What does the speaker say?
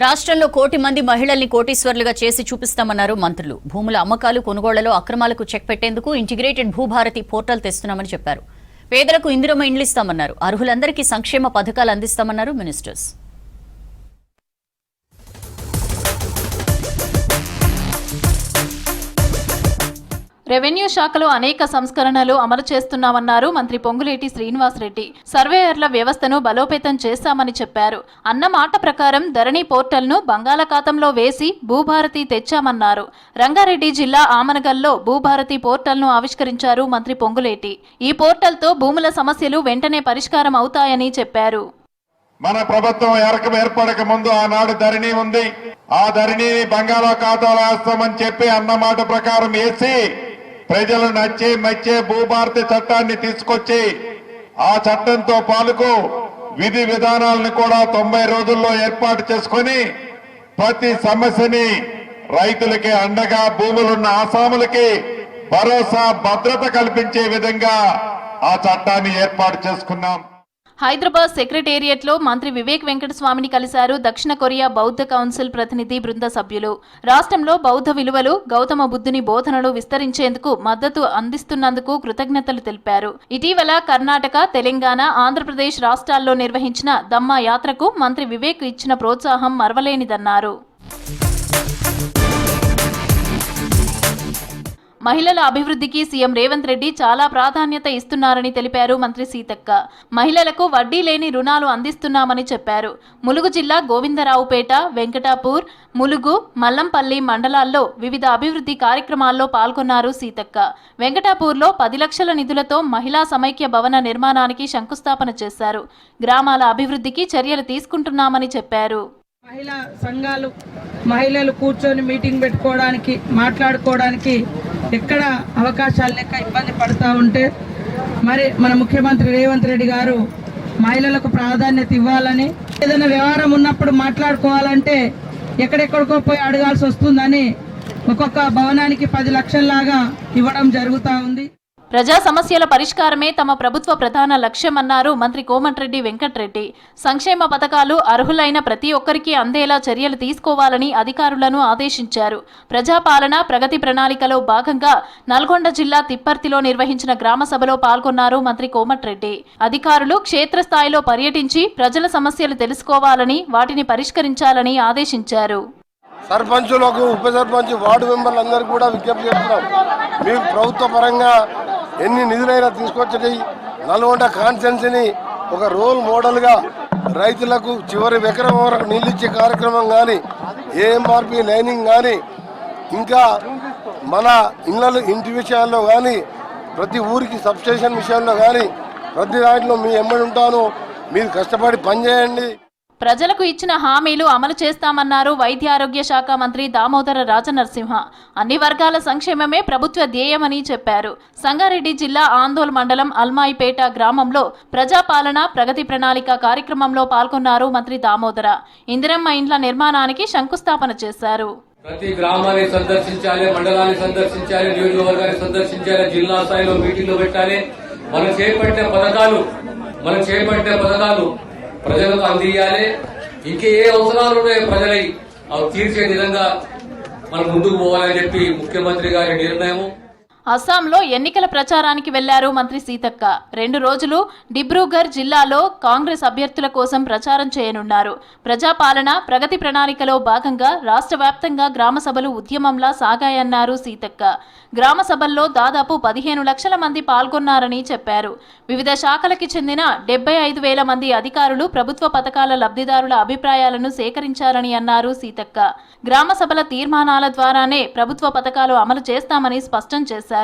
రాష్ట్రంలో 1 కోటి మంది మహిళల్ని కోటీశ్వర్లుగా చేసి చూపిస్తామన్నారు మంత్రులు. భూముల అమ్మకాలు కొనుగోళ్లలో అక్రమాలకు చెక్ పెట్టేందుకు ఇంటిగ్రేటెడ్ భూభారతి పోర్టల్ తెస్తున్నామని చెప్పారు. పేదలకు ఇందిరమ్మ ఇండ్లు ఇస్తామన్నారు. అర్హులందరికీ సంక్షేమ పథకాలు అందిస్తామన్నారు మినిస్టర్స్. రెవెన్యూ శాఖలో అనేక సంస్కరణలు అమలు చేస్తున్నామన్నారు మంత్రి పొంగులేటి శ్రీనివాసరెడ్డి. సర్వేయర్ల వ్యవస్థను బలోపేతం చేశామని చెప్పారు. అన్న మాట ప్రకారం ధరణి పోర్టల్ను బంగాళాఖాతంలో వేసి భూభారతి తెచ్చామన్నారు. రంగారెడ్డి జిల్లా ఆమనగల్లో భూభారతి పోర్టల్ను ఆవిష్కరించారు మంత్రి పొంగులేటి. ఈ పోర్టల్తో భూముల సమస్యలు వెంటనే పరిష్కారం అవుతాయని చెప్పారు. మన ప్రభుత్వం ఏర్పడక ముందు ఆనాడు ధరణి ఉంది. ఆ ధరణిని బంగాళాఖాతంలో వేస్తామని చెప్పి అన్నమాట ప్రకారం వేసి ప్రజలు మెచ్చే భూభారతి చట్టాన్ని తీసుకొచ్చి ఆ చట్టంతో పాలుకు విధి విధానాలను కూడా 90 రోజుల్లో ఏర్పాటు చేసుకుని ప్రతి సమస్యని రైతులకి అండగా భూములున్న ఆసాములకి భరోసా భద్రత కల్పించే విధంగా ఆ చట్టాన్ని ఏర్పాటు చేసుకున్నాం. హైదరాబాద్ సెక్రటేరియట్లో మంత్రి వివేక్ వెంకటస్వామిని కలిశారు దక్షిణ కొరియా బౌద్ధ కౌన్సిల్ ప్రతినిధి బృంద సభ్యులు. రాష్ట్రంలో బౌద్ధ విలువలు, గౌతమ బుద్ధుని బోధనలు విస్తరించేందుకు మద్దతు అందిస్తున్నందుకు కృతజ్ఞతలు తెలిపారు. ఇటీవల కర్ణాటక, తెలంగాణ, ఆంధ్రప్రదేశ్ రాష్ట్రాల్లో నిర్వహించిన దమ్మా యాత్రకు మంత్రి వివేక్ ఇచ్చిన ప్రోత్సాహం మరవలేనిదన్నారు. మహిళల అభివృద్ధికి సీఎం రేవంత్ రెడ్డి చాలా ప్రాధాన్యత ఇస్తున్నారని తెలిపారు మంత్రి సీతక్క. మహిళలకు వడ్డీ లేని రుణాలు అందిస్తున్నామని చెప్పారు. ములుగు జిల్లా గోవిందరావుపేట, వెంకటాపూర్, ములుగు, మల్లంపల్లి మండలాల్లో వివిధ అభివృద్ధి కార్యక్రమాల్లో పాల్గొన్నారు సీతక్క. వెంకటాపూర్లో 10 లక్షల నిధులతో మహిళా సమైక్య భవన నిర్మాణానికి శంకుస్థాపన చేశారు. గ్రామాల అభివృద్ధికి చర్యలు తీసుకుంటున్నామని చెప్పారు. మహిళా సంఘాలు మహిళలు కూర్చొని మీటింగ్ పెట్టుకోవడానికి, మాట్లాడుకోవడానికి ఎక్కడ అవకాశాలు లెక్క ఇబ్బంది పడుతూ ఉంటే మరి మన ముఖ్యమంత్రి రేవంత్ రెడ్డి గారు మహిళలకు ప్రాధాన్యత ఇవ్వాలని, ఏదైనా వ్యవహారం ఉన్నప్పుడు మాట్లాడుకోవాలంటే ఎక్కడెక్కడికో పోయి అడగాల్సి వస్తుందని ఒక్కొక్క భవనానికి 10 లక్షల్లాగా ఇవ్వడం జరుగుతూ ఉంది. ప్రజా సమస్యల పరిష్కారమే తమ ప్రభుత్వ ప్రధాన లక్ష్యమన్నారు మంత్రి కోమటిరెడ్డి వెంకటరెడ్డి. సంక్షేమ పథకాలు అర్హులైన ప్రతి ఒక్కరికి అందేలా చర్యలు తీసుకోవాలని అధికారులను ఆదేశించారు. ప్రజాపాలన ప్రగతి ప్రణాళికలో భాగంగా నల్గొండ జిల్లా తిప్పర్తిలో నిర్వహించిన గ్రామ సభలో పాల్గొన్నారు మంత్రి కోమటిరెడ్డి. అధికారులు క్షేత్రస్థాయిలో పర్యటించి ప్రజల సమస్యలు తెలుసుకోవాలని, వాటిని పరిష్కరించాలని ఆదేశించారు. సర్పంచులకు, ఉప సర్పంచ్, వార్డు మెంబర్లందరికీ కూడా విజ్ఞప్తి చేస్తున్నాం. మీకు ప్రభుత్వ పరంగా ఎన్ని నిధులైనా తీసుకొచ్చి నల్గొండ కాన్స్టిట్యున్సీని ఒక రోల్ మోడల్గా రైతులకు చివరి ఎకరం వరకు నీళ్ళు ఇచ్చే కార్యక్రమం కానీ, ఏఎంఆర్పి లైనింగ్ కానీ, ఇంకా మన ఇంటి విషయాల్లో కానీ, ప్రతి ఊరికి సబ్స్టేషన్ విషయంలో కానీ ప్రతి దాంట్లో మీ ఎమ్మడి ఉంటాను. మీరు కష్టపడి పనిచేయండి. ప్రజలకు ఇచ్చిన హామీలు అమలు చేస్తామన్నారు వైద్య ఆరోగ్య శాఖ మంత్రి దామోదర రాజనరసింహ. అన్ని వర్గాల సంక్షేమమే ప్రభుత్వ ధ్యేయమని చెప్పారు. సంగారెడ్డి జిల్లా ఆందోళ్ మండలం అల్మాయిపేట గ్రామంలో ప్రజాపాలన ప్రగతి ప్రణాళిక కార్యక్రమంలో పాల్గొన్నారు మంత్రి దామోదర. ఇందిరమ్మ ఇండ్ల నిర్మాణానికి శంకుస్థాపన చేశారు. ప్రతి గ్రామాన్ని సందర్శించాలి, మండలాన్ని సందర్శించాలి, నియోజకవర్గాన్ని సందర్శించాలి, జిల్లా స్థాయిలో మీటింగ్లు పెట్టాలి. మనం చేపట్టిన పథకాలు ప్రజలకు అందియాలి. ఇంకే ఏ అవసరాలు ఉన్నాయో ప్రజలై అవి తీర్చే విధంగా మనం ముందుకు పోవాలని చెప్పి ముఖ్యమంత్రి గారి నిర్ణయం. అస్సాంలో ఎన్నికల ప్రచారానికి వెళ్లారు మంత్రి సీతక్క. 2 రోజులు డిబ్రూగర్ జిల్లాలో కాంగ్రెస్ అభ్యర్థుల కోసం ప్రచారం చేయనున్నారు. ప్రజాపాలన ప్రగతి ప్రణాళికలో భాగంగా రాష్ట్ర వ్యాప్తంగా గ్రామ సభలు ఉద్యమంలా సాగాయన్నారు సీతక్క. గ్రామ సభల్లో దాదాపు 15 లక్షల మంది పాల్గొన్నారని చెప్పారు. వివిధ శాఖలకి చెందిన 75,000 మంది అధికారులు ప్రభుత్వ పథకాల లబ్ధిదారుల అభిప్రాయాలను సేకరించారని అన్నారు సీతక్క. గ్రామ సభల తీర్మానాల ద్వారానే ప్రభుత్వ పథకాలు అమలు చేస్తామని స్పష్టం చేశారు.